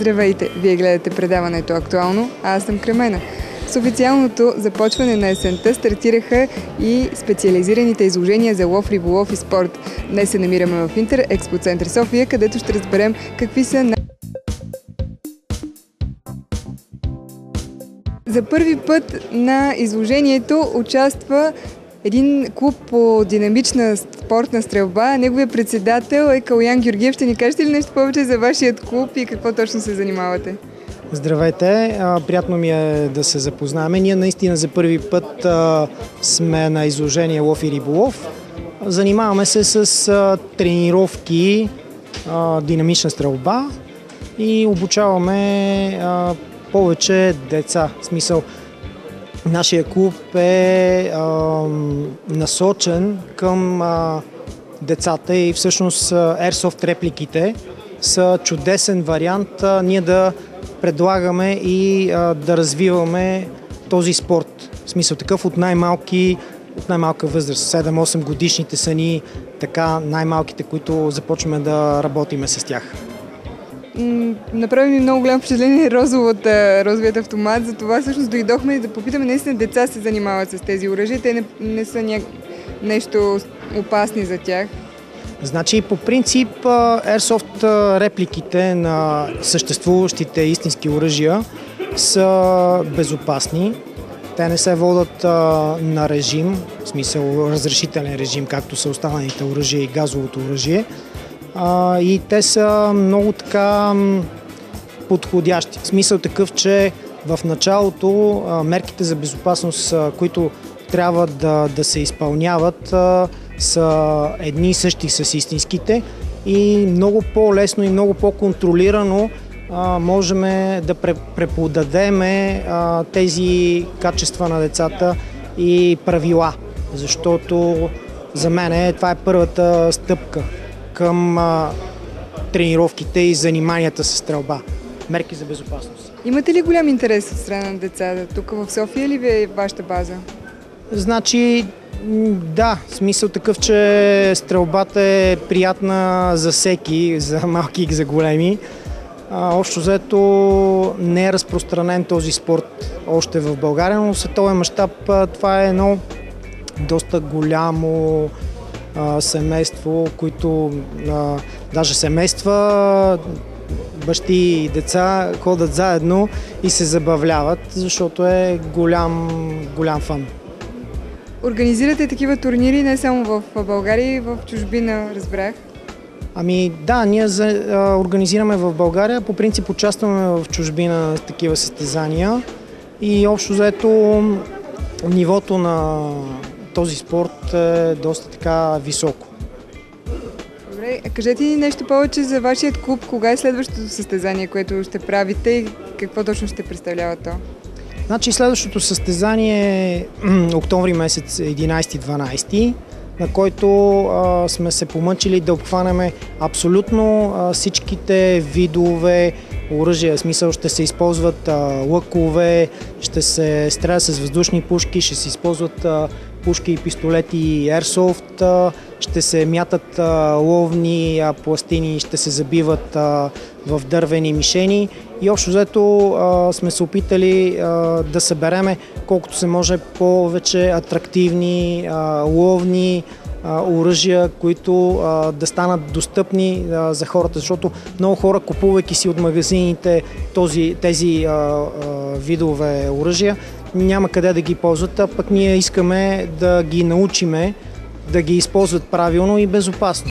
Здравейте! Вие гледате предаването Актуално, а аз съм Кремена. С официалното започване на есента стартираха и специализираните изложения за лов, риболов и спорт. Днес се намираме в Интер Експо Център София, където ще разберем какви са За първи път на изложението участва един клуб по динамична спортна стрелба. Неговият председател е Калоян Георгиев. Ще ни кажете ли нещо повече за вашият клуб и какво точно се занимавате? Здравейте! Приятно ми е да се запознаем. Ние наистина за първи път сме на изложение лов и риболов. Занимаваме се с тренировки, динамична стрелба и обучаваме повече деца. В смисъл, нашия клуб е насочен към децата и всъщност Airsoft репликите са чудесен вариант ние да предлагаме и да развиваме този спорт. В смисъл такъв от най-малка възраст. 7-8 годишните са ни така най-малките, които започваме да работиме с тях. Направи ми много голямо впечатление розовият автомат, затова всъщност дойдохме да попитаме, наистина деца се занимават с тези оръжия, те не са нещо опасни за тях. Значи по принцип Airsoft репликите на съществуващите истински оръжия са безопасни. Те не се водят на режим, в смисъл разрешителен режим, както са останалите оръжия и газовото оръжие. И те са много така подходящи. В смисъл такъв, че в началото мерките за безопасност, които трябва да се изпълняват, са едни и същи с истинските и много по-лесно и много по-контролирано можем да преподадем тези качества на децата и правила, защото за мен това е първата стъпка към тренировките и заниманията с стрелба. Мерки за безопасност. Имате ли голям интерес от страна на децата? Тук в София ли ви е вашата база? Значи, да, смисъл такъв, че стрелбата е приятна за всеки, за малки и за големи. Общо взето не е разпространен този спорт още в България, но в световен мащаб това е едно доста голямо семейство, които даже семейства, бащи и деца ходят заедно и се забавляват, защото е голям фан. Организирате такива турнири не само в България, и в чужбина, разбрах. Ами да, ние организираме в България, по принцип участваме в чужбина в такива състезания и общо взето нивото на този спорт е доста така високо. Добре, кажете ни нещо повече за вашият клуб. Кога е следващото състезание, което ще правите и какво точно ще представлява то? Значи следващото състезание е октомври месец 11-12, на който сме се помъчили да обхванем абсолютно всичките видове оръжия. В смисъл ще се използват лъкове, ще се стреля с въздушни пушки, ще се използват пушки и пистолети и Airsoft, ще се мятат ловни пластини, ще се забиват в дървени мишени и общо взето сме се опитали да събереме колкото се може повече атрактивни ловни оръжия, които да станат достъпни за хората, защото много хора, купувайки си от магазините тези видове оръжия, няма къде да ги ползват, а пък ние искаме да ги научиме да ги използват правилно и безопасно.